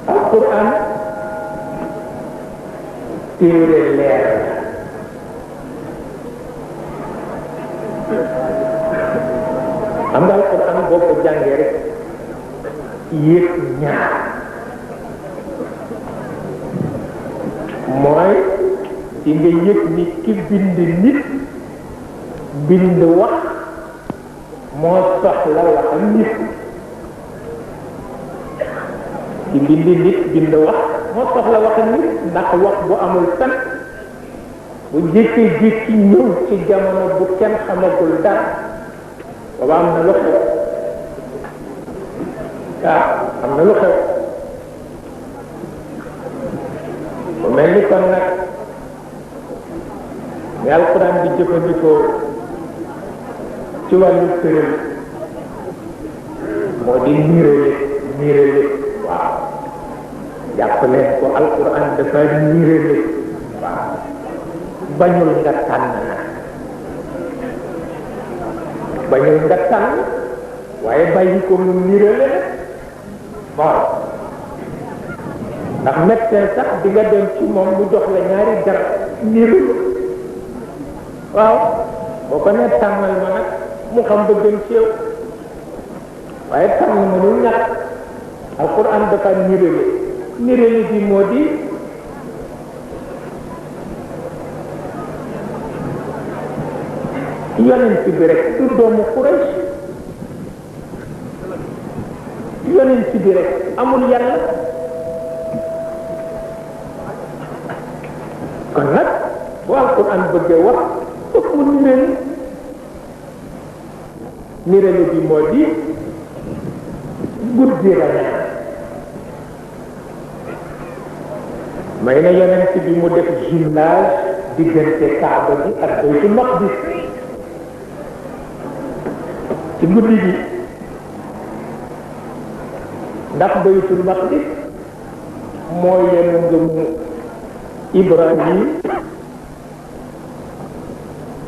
alquran téere leer xam nga alquran boo ko jàngee rek yéeg ñaar mooy ci nga yëg ni ki bind nit bind wax moo soxla wax nit ci bind nit bind wax moo soxla wax nit ndax wax bu amul fen bu jékkee-jékki ñëw ci jamono bu kenn xamagul dara booba am na lu xew waaw am na lu xew bu mel ni kon nag ni alquran bi jëfandikoo ci wàllu tëral moo di niirale waaw jàpp leen ko alquran dafa niirale waaw bañul nga tànn nag bañul nga tànn waaye bàyyi ko mu niirale waaw ndax médecin sax di nga dem ci moom mu jox la ñaari garab niirale waaw boo ko nee tànnal ma nag mu xam ba gën ci yow waaye tànn mënul ñàkk alquran dafa nirale bi moo di yonent bi rek du doomu Quraysh yonent bi rek amul yàlla kon nag bu alquran bëggee wax fokk mu nirale bi moo di guddi rañaan may na yonent bi mu def jumelage diggante Kaaba bi ak Baytul Maqdis ci guddi gi ndax Baytul Maqdis moo yenu ngëmu Ibrahim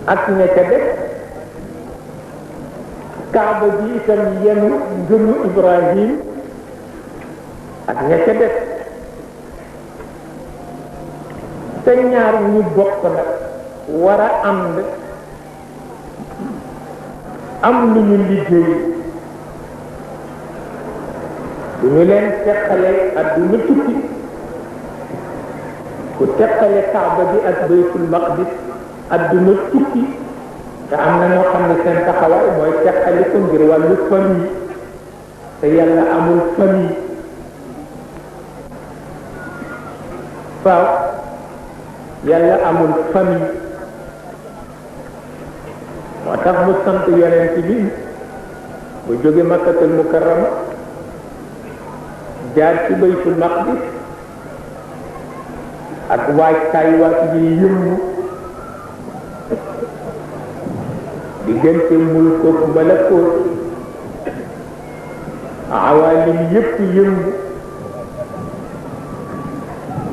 ak ña ca def Kaaba bi itam yenu ngëmu Ibrahim ak ña ca def te ñaar ñu bokk nag war a ànd am lu ñu liggéey du ñu leen teqale adduna tukki ku teqale Kaaba bi ak Baytul Maqdis adduna tukki te am na ñoo xam ne seen taxawaay mooy teqali ko ngir wàllu famille te yàlla amul famille waaw yàlla amul famille moo tax mu sant yonent bi bu jóge Makkatul Mukarrama jaar ci Baytul Maqdis ak waajtaay waat yi yëngu diggante mulkook malakoot awaalim yépp yëngu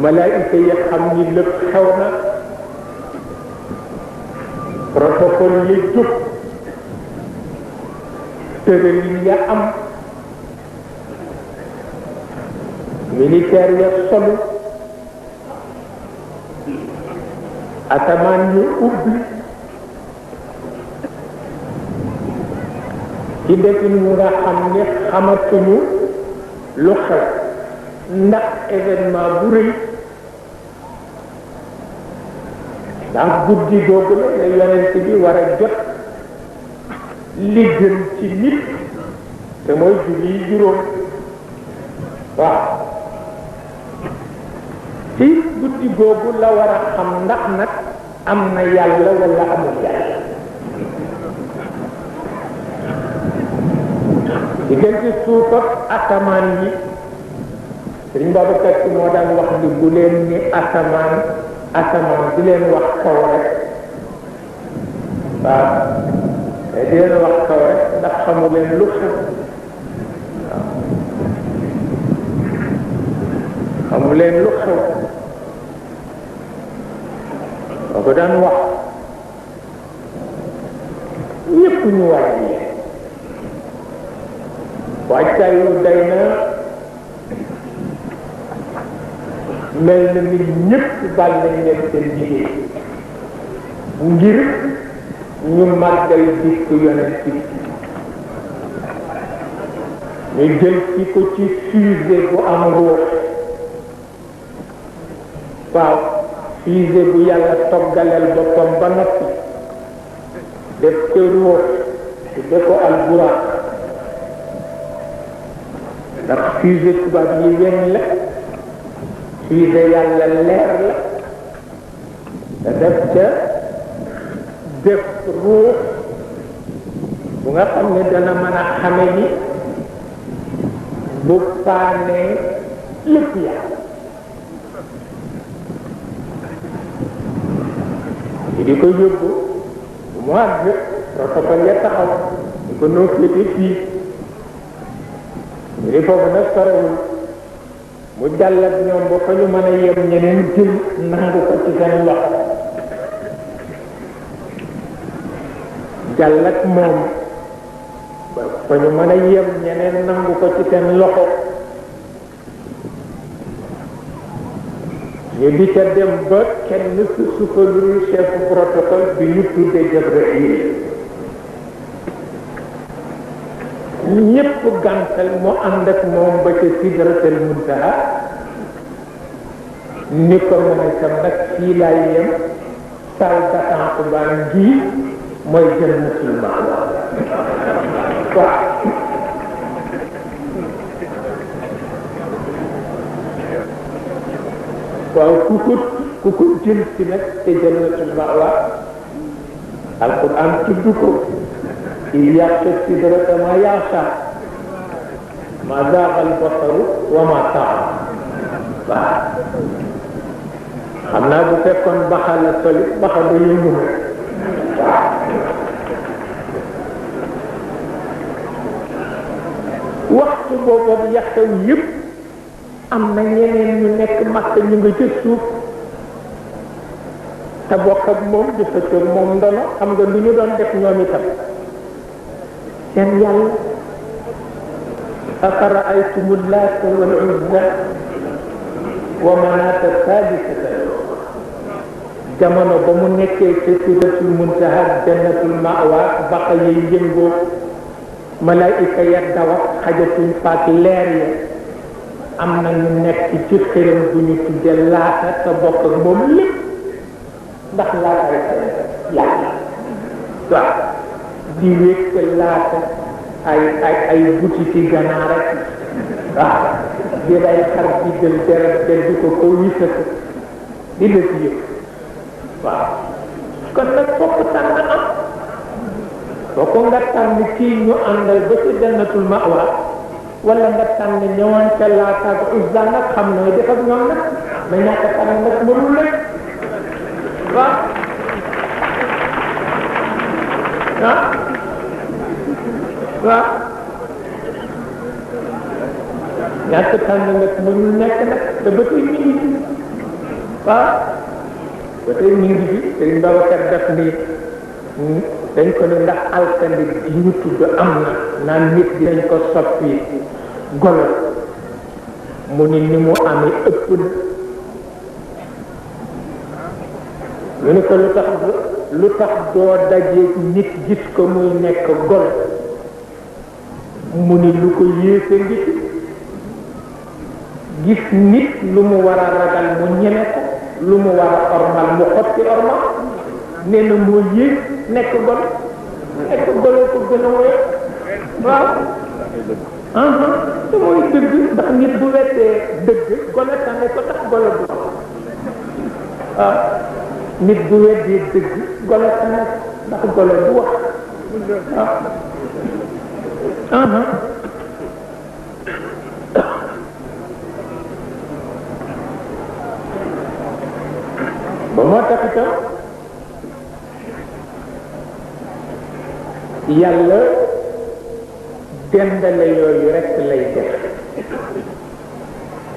malaayika yi xam ni lépp xew na protocole yi jóg tëralin ya am militaire ya solu asamaan ñu ubbi ci defin ñu nga xam ne xamatuñu lu xew ndax événement bu rëy ndax guddi googu la yonent bi war a jot li gën ci nit te mooy julli juróom waaw ci guddi googu la war a xam ndax nag am na yàlla wala amul yàlla diggante suuf ak asamaan yi Sëriñ Babacar Si moo daan wax ni bu leen ni asamaan di leen wax kaw rek waaw mais di leen wax kaw rek ndax xamu leen lu xew waaw xamu leen lu xew boo ko daan wax ñépp ñu war a yee waajtaay wu day na mel na nit ñëpp bal nañ leen seen liggéey ngir ñu màggal bis ku yonent bi ñu jël ci ko ci fusée bu am ruux waaw fusée bu yàlla toggaleel boppam ba noppi def ca ruux te ko alburaax ndax fusée tubaab yi weñ la fusée yàlla leer la te def ca def ruux bu nga xam ne dana mën a xame ni bu paanee lépp yàlla di ko yóbbu mu àgg protocole ya taxaw di ko noo féete fii di foofu nag sorewul mu jàll ak ñoom ba fa ñu mën a yem ñeneen jël nangu ko ci seen loxo jàll ak moom ba fa ñu mën a yem ñeneen nangu ko ci seen loxo ñu di ca dem ba kenn su ko lu chef protocole bi ñu tuddee Jibril ñépp gàntal mu ànd ak moom ba ca Sidratul Muntaha ni ko mën a sam nag fii laay yem salle d'attente baa ngi mooy Jannatul Ma'wa waaw waaw ku ko jël ci nag te Jannatul Ma'wa alquran tudd ko il yaxsha sidrata ma yaxsha ma zaaga al-basaru wa ma taxa waaw xam naa bu fekkoon baxa la soli baxa ba yëngu na waxtu boobu yaxtaw yëpp am na ñeneen ñu nekk Makka ñu nga ca suuf te bokk ak moom di xëccoog moom ndono xam nga lu ñu doon def ñoom itam seen yàlla afara'aytumu Laata wal Uzza wa Manaata saalisata jamono ba mu nekkee ca Sidratul Muntaha Jannatul Ma'wa baqa yi yëngoo malaayika ya dawa xajatuñ faak leer ya am na ñu nekk ci xërëm bu ñu tuddee Laata te bokk ak moom lépp ndax Laata yàlla waaw di wékk Laata ay butiti ganaar rek waaw di day xar di jël deret di ko wisatu di la ci yëpp waaw kon nag fokk tànn am fokk nga tànn kii ñu àndal ba ci Jannatul Ma'wa wala nga tànn ñëwoon ca Laata ak Uzza nag xam nooy def ak ñoom nag mais ñàkk tànn nag mënul rek waaw ah waaw ñàkk tànn nag mënul nekk nag te ba tey ñu ngi fi waaw ba tey ñu ngi fi Sëriñ Babacar def nii dañ ko ne ndax alkandi bi ñu tudd am na naan nit dinañ ko soppi golo mu ni mu amee ëpp na ñu ne ko lu tax doo dajee nit gis ko muy nekk golo mu ni lu ko yéese ngi ci gis nit lu mu war a ragal mu ñeme ko lu mu war a ormal mu xotti ormal nee na moo yéeg nekk golo ko gën a wéy waaw te mooy dëgg ndax nit bu wettee dëgg golo tane ko tax golo du waaw nit bu weddee dëgg golo tane ndax golo du wax waaw ba moo tax itam yàlla dendale yooyu rek lay def